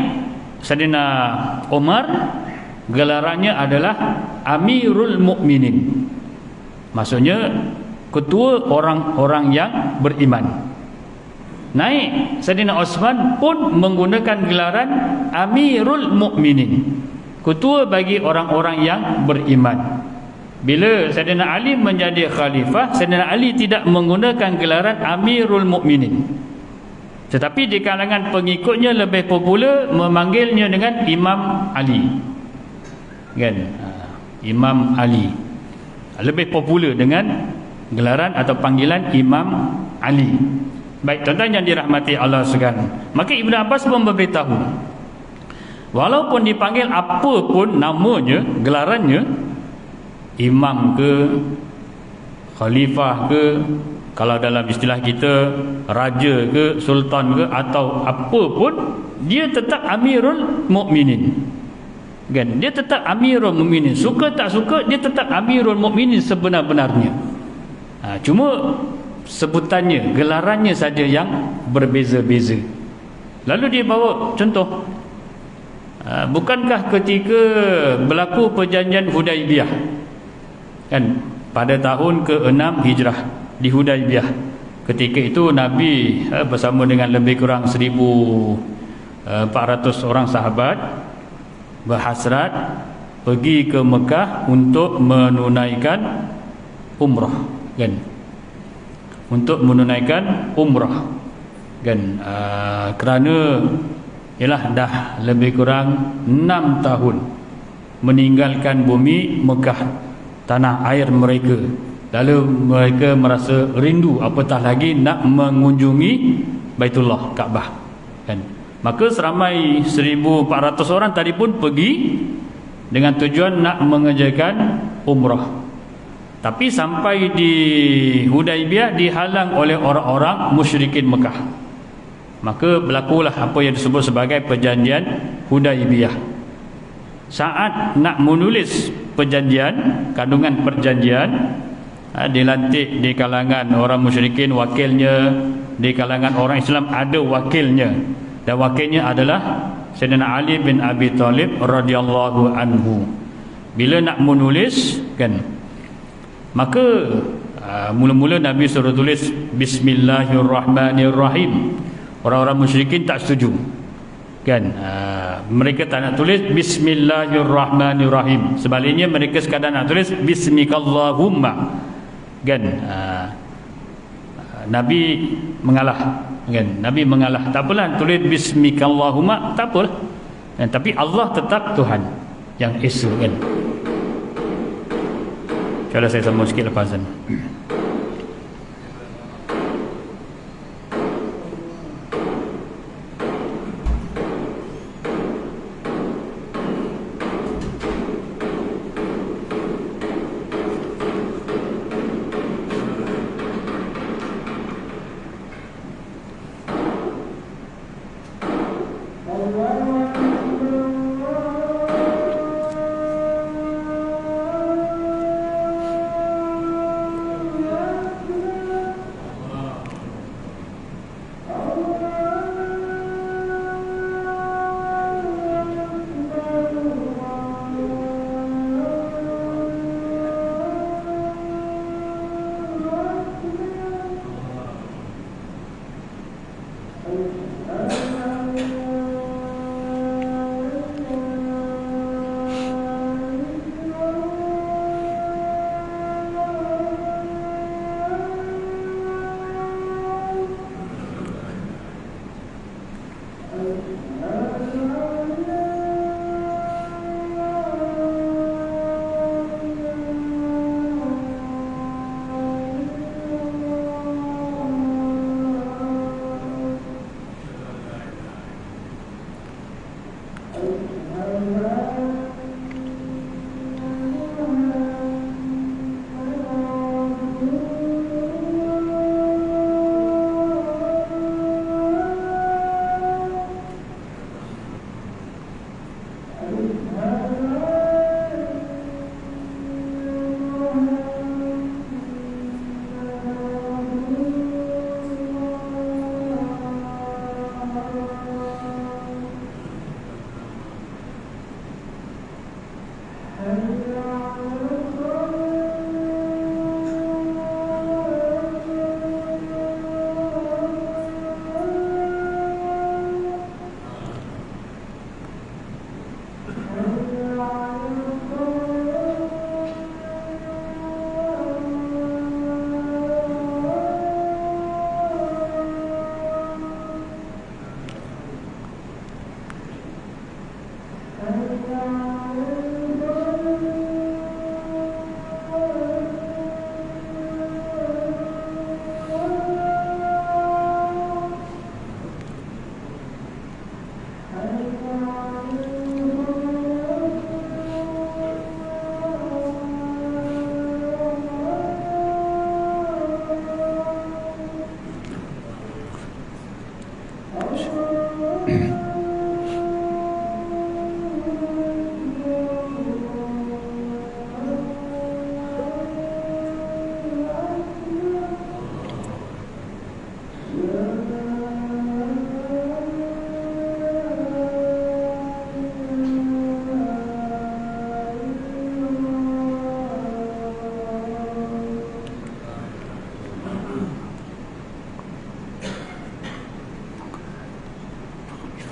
S1: Sayyidina Umar, gelarannya adalah Amirul Mukminin, maksudnya ketua orang-orang yang beriman. Naik Sayyidina Osman pun menggunakan gelaran Amirul Mukminin, ketua bagi orang-orang yang beriman. Bila Sayyidina Ali menjadi khalifah, Sayyidina Ali tidak menggunakan gelaran Amirul Mukminin, tetapi di kalangan pengikutnya lebih popular memanggilnya dengan Imam Ali, kan? Imam Ali lebih popular dengan gelaran atau panggilan Imam Ali. Baik, tuan-tuan yang dirahmati Allah sekalian, maka Ibnu Abbas pun memberitahu Walaupun dipanggil apa pun namanya, gelarannya, imam ke, khalifah ke, kalau dalam istilah kita raja ke, sultan ke, atau apa pun, dia tetap Amirul Mukminin. Kan? Dia tetap Amirul Mukminin. Suka tak suka, dia tetap Amirul Mukminin sebenar-benarnya. Cuma sebutannya, gelarannya saja yang berbeza-beza. Lalu dia bawa contoh, bukankah ketika berlaku perjanjian Hudaibiyah, kan, pada tahun ke-6 Hijrah di Hudaibiyah, ketika itu Nabi bersama dengan lebih kurang 1,400 orang sahabat berhasrat pergi ke Mekah untuk menunaikan umrah, kan, untuk menunaikan umrah, kan, kerana ialah dah lebih kurang 6 tahun meninggalkan bumi Mekah, tanah air mereka. Lalu mereka merasa rindu, apatah lagi nak mengunjungi Baitullah, Kaabah, kan. Maka seramai 1,400 orang tadi pun pergi dengan tujuan nak mengerjakan umrah. Tapi sampai di Hudaibiyah dihalang oleh orang-orang musyrikin Mekah. Maka berlakulah apa yang disebut sebagai perjanjian Hudaibiyah. Saat nak menulis perjanjian, kandungan perjanjian, dilantik di kalangan orang musyrikin wakilnya, di kalangan orang Islam ada wakilnya, dan wakilnya adalah Sayyidina Ali bin Abi Thalib radhiyallahu anhu. Bila nak menulis, kan, maka mula-mula Nabi suruh tulis Bismillahirrahmanirrahim. Orang-orang musyrikin tak setuju, kan, mereka tak nak tulis Bismillahirrahmanirrahim. Sebaliknya mereka sekadar nak tulis Bismikallahumma, kan. Nabi mengalah, kan, Nabi mengalah. Tak apalah tulis Bismikallahumma, tak apalah, kan, tapi Allah tetap Tuhan yang Esa, kan. Kalau saya sambung sikit lepasan.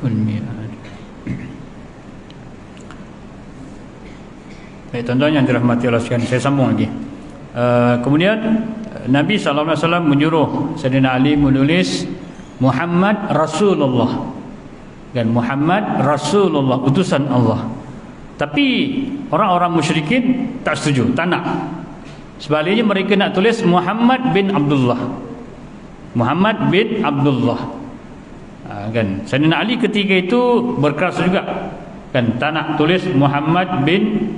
S1: Yukhliful mi'ad. Baik, tuan-tuan yang dirahmati Allah sekalian, saya sambung lagi. Kemudian Nabi SAW menyuruh Sayyidina Ali menulis Muhammad Rasulullah, dan Muhammad Rasulullah, utusan Allah. Tapi orang-orang musyrikin tak setuju, tak nak. Sebaliknya mereka nak tulis Muhammad bin Abdullah, Muhammad bin Abdullah. Kan Sayyidina Ali ketika itu berkeras juga, kan tak nak tulis Muhammad bin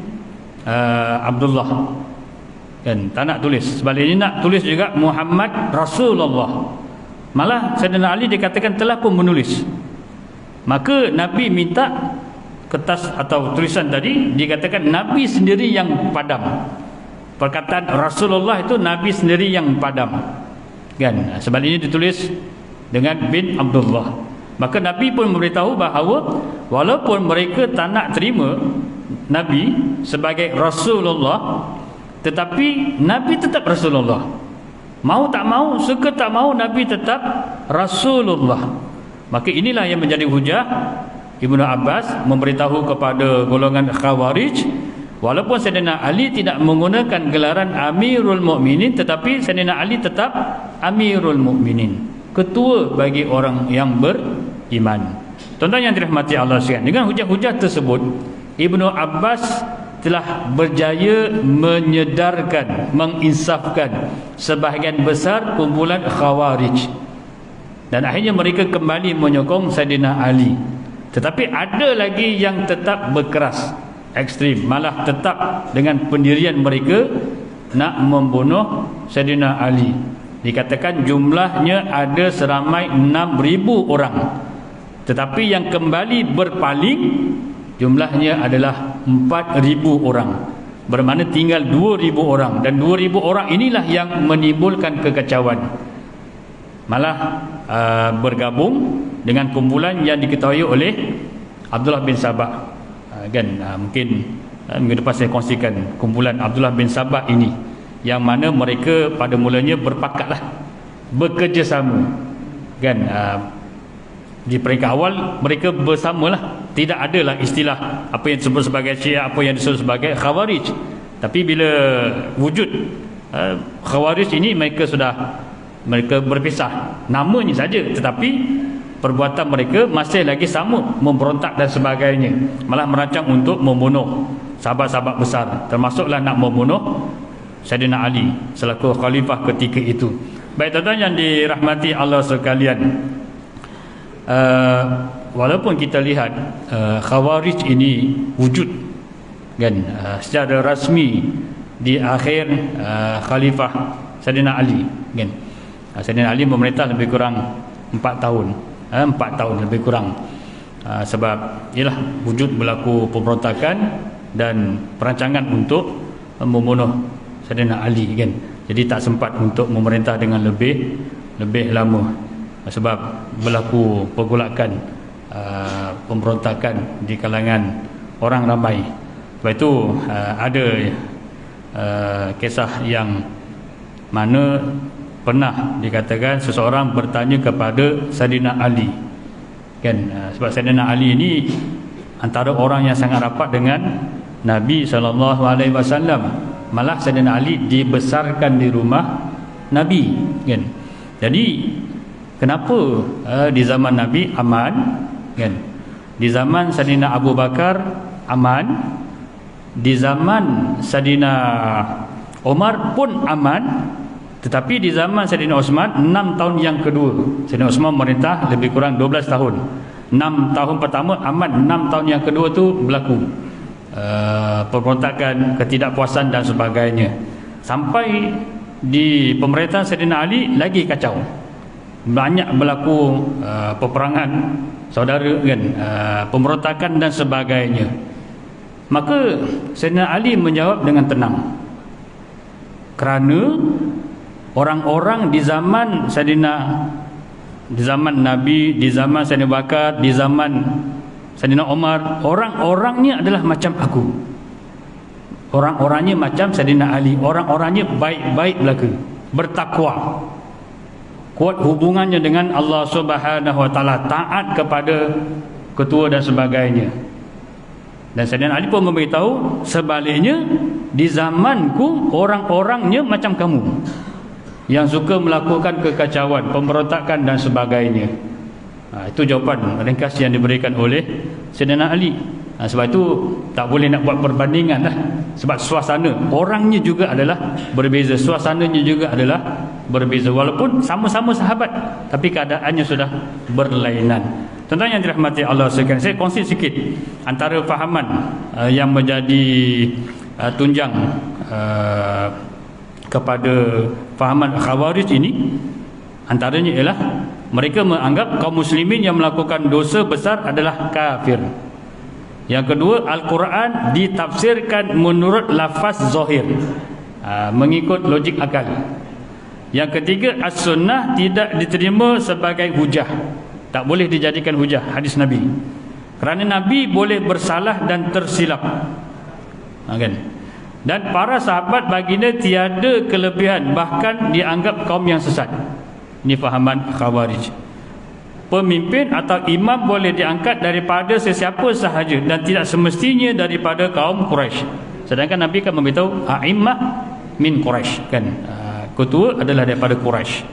S1: Abdullah, kan tak nak tulis. Sebaliknya nak tulis juga Muhammad Rasulullah. Malah Sayyidina Ali dikatakan telah pun menulis. Maka Nabi minta kertas atau tulisan tadi, dikatakan Nabi sendiri yang padam. Perkataan Rasulullah itu Nabi sendiri yang padam, kan. Sebaliknya ditulis dengan bin Abdullah. Maka Nabi pun memberitahu bahawa walaupun mereka tak nak terima Nabi sebagai Rasulullah, tetapi Nabi tetap Rasulullah. Mau tak mau, suka tak mau, Nabi tetap Rasulullah. Maka inilah yang menjadi hujah Ibnu Abbas memberitahu kepada golongan Khawarij, walaupun Sayyidina Ali tidak menggunakan gelaran Amirul Mukminin, tetapi Sayyidina Ali tetap Amirul Mukminin, ketua bagi orang yang beriman. Tuan-tuan yang dirahmati Allah sekalian, dengan hujah-hujah tersebut Ibnu Abbas telah berjaya menyedarkan, menginsafkan sebahagian besar kumpulan Khawarij, dan akhirnya mereka kembali menyokong Sayyidina Ali. Tetapi ada lagi yang tetap berkeras, ekstrim, malah tetap dengan pendirian mereka nak membunuh Sayyidina Ali. Dikatakan jumlahnya ada seramai 6,000 orang, tetapi yang kembali berpaling jumlahnya adalah 4,000 orang. Bermakna tinggal 2,000 orang, dan 2,000 orang inilah yang menimbulkan kekacauan. Malah bergabung dengan kumpulan yang diketahui oleh Abdullah bin Sabah. Mungkin minggu depan saya kongsikan kumpulan Abdullah bin Sabah ini, yang mana mereka pada mulanya berpakatlah, bekerjasama, kan. Di peringkat awal mereka bersamalah, tidak adalah istilah apa yang disebut sebagai Syiah, apa yang disebut sebagai Khawarij. Tapi bila wujud Khawarij ini, mereka berpisah namanya saja, tetapi perbuatan mereka masih lagi sama, memberontak dan sebagainya. Malah merancang untuk membunuh sahabat-sahabat besar, termasuklah nak membunuh Sayyidina Ali selaku khalifah ketika itu. Baik, tuan-tuan yang dirahmati Allah sekalian, walaupun kita lihat Khawarij ini wujud, kan, secara rasmi di akhir khalifah Sayyidina Ali, kan. Sayyidina Ali memerintah lebih kurang 4 tahun, 4 tahun lebih kurang. Sebab ialah wujud berlaku pemberontakan dan perancangan untuk membunuh Sayyidina Ali, kan. Jadi tak sempat untuk memerintah dengan lebih lama, sebab berlaku pergolakan pemberontakan di kalangan orang ramai. Sebab itu ada kisah yang mana pernah dikatakan seseorang bertanya kepada Sayyidina Ali, kan. Sebab Sayyidina Ali ini antara orang yang sangat rapat dengan Nabi SAW. Malah Sayyidina Ali dibesarkan di rumah Nabi, kan. Jadi kenapa di zaman Nabi aman, kan? Di zaman Sayyidina Abu Bakar aman, di zaman Sayyidina Umar pun aman, tetapi di zaman Sayyidina Uthman 6 tahun yang kedua, Sayyidina Uthman memerintah lebih kurang 12 tahun. 6 tahun pertama aman, 6 tahun yang kedua tu berlaku pemberontakan, ketidakpuasan dan sebagainya. Sampai di pemerintahan Sayyidina Ali lagi kacau, banyak berlaku peperangan saudara, kan, pemberontakan dan sebagainya. Maka Sayyidina Ali menjawab dengan tenang, kerana orang-orang di zaman Nabi, di zaman Sayyidina Bakar, di zaman Sayyidina Umar, orang-orangnya adalah macam aku, orang-orangnya macam Sayyidina Ali, orang-orangnya baik-baik belaka, bertakwa, kuat hubungannya dengan Allah Subhanahu Wa Taala, taat kepada ketua dan sebagainya. Dan Sayyidina Ali pun memberitahu, sebaliknya di zamanku orang-orangnya macam kamu, yang suka melakukan kekacauan, pemberontakan dan sebagainya. Itu jawapan ringkas yang diberikan oleh Sayyidina Ali. Sebab itu tak boleh nak buat perbandingan lah. Sebab suasana orangnya juga adalah berbeza, suasananya juga adalah berbeza. Walaupun sama-sama sahabat, tapi keadaannya sudah berlainan. Tentang yang dirahmati Allah sekalian, saya kongsi sikit antara fahaman yang menjadi tunjang kepada fahaman Khawarij ini. Antaranya ialah mereka menganggap kaum muslimin yang melakukan dosa besar adalah kafir. Yang kedua, Al-Quran ditafsirkan menurut lafaz zahir, mengikut logik akal. Yang ketiga, As-Sunnah tidak diterima sebagai hujah, tak boleh dijadikan hujah hadis Nabi, kerana Nabi boleh bersalah dan tersilap, kan? Dan para sahabat baginda tiada kelebihan, bahkan dianggap kaum yang sesat. Ini fahaman Khawarij. Pemimpin atau imam boleh diangkat daripada sesiapa sahaja dan tidak semestinya daripada kaum Quraisy. Sedangkan Nabi kan memberitahu a'immah min Quraisy, kan? Ketua adalah daripada Quraisy.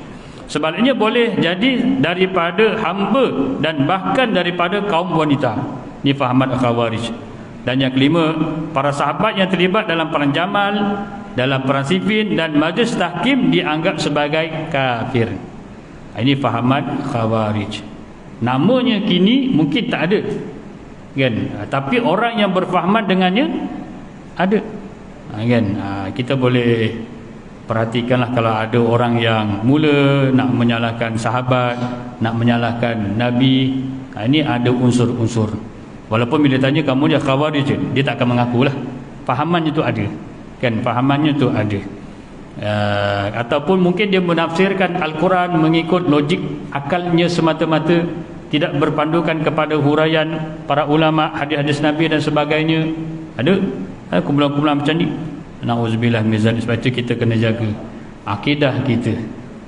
S1: Sebaliknya boleh jadi daripada hamba dan bahkan daripada kaum wanita. Ini fahaman Khawarij. Dan yang kelima, para sahabat yang terlibat dalam perang Jamal, dalam perang Siffin dan majlis tahkim dianggap sebagai kafir. Ini fahaman Khawarij. Namanya kini mungkin tak ada, kan? Tapi orang yang berfahaman dengannya ada, kan? Kita boleh perhatikanlah kalau ada orang yang mula nak menyalahkan sahabat, nak menyalahkan Nabi, ini ada unsur-unsur. Walaupun bila tanya kamu dia Khawarij, dia tak akan mengakulah. Fahamannya tu ada, kan? Fahamannya tu ada. Ataupun mungkin dia menafsirkan Al-Quran mengikut logik akalnya semata-mata, tidak berpandukan kepada huraian para ulama, hadis-hadis Nabi dan sebagainya. Ada kumpulan-kumpulan macam ni. Na'udzubillah min zalik. Sebab itu kita kena jaga akidah kita,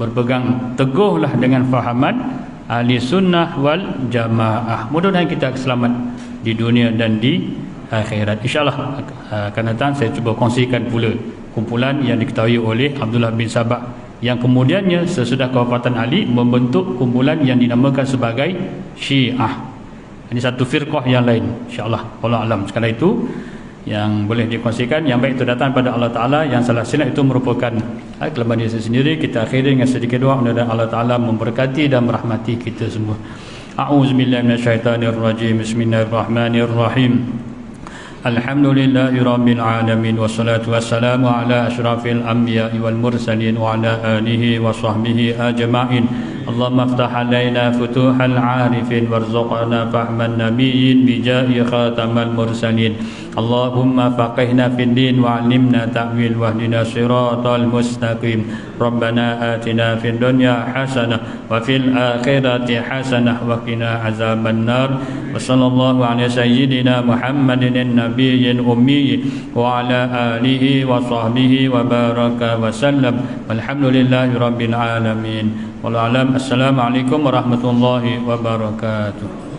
S1: berpegang teguhlah dengan fahaman ahli sunnah wal jamaah. Mudah-mudahan kita selamat di dunia dan di akhirat, insyaAllah. Akan datang saya cuba kongsikan pula kumpulan yang diketahui oleh Abdullah bin Sabah, yang kemudiannya sesudah kewafatan Ali membentuk kumpulan yang dinamakan sebagai Syiah. Ini satu firqah yang lain, insyaAllah. Wallahu alam. Sekali itu yang boleh dikongsikan. Yang baik itu datang pada Allah Ta'ala, yang salah silap itu merupakan kelemahan diri sendiri. Kita akhiri dengan sedikit doa, mudah-mudahan Allah Ta'ala memberkati dan merahmati kita semua. A'udzubillahi minasyaitanirrajim. Bismillahirrahmanirrahim. Alhamdulillahi Rabbil Alamin. Wassalatu wassalamu ala ashrafil anbiya wal mursalin wa ala alihi wa sahbihi ajma'in. Allahumma aftah alaina futuhal arifin warzuqna fahman nabiyyin bijahi khatamal mursalin. Allahumma faqihna fid din wa 'allimna ta'wil wahdina siratal mustaqim. Rabbana atina fid dunya hasanah wa fil akhirati hasanah wa qina azaban nar. Wa sallallahu ala sayyidina Muhammadin nabiyyin ummi wa ala alihi wa sahbihi wa baraka wa sallam. Walhamdulillahi rabbil alamin. Wallahu alam. Assalamualaikum warahmatullahi wabarakatuh.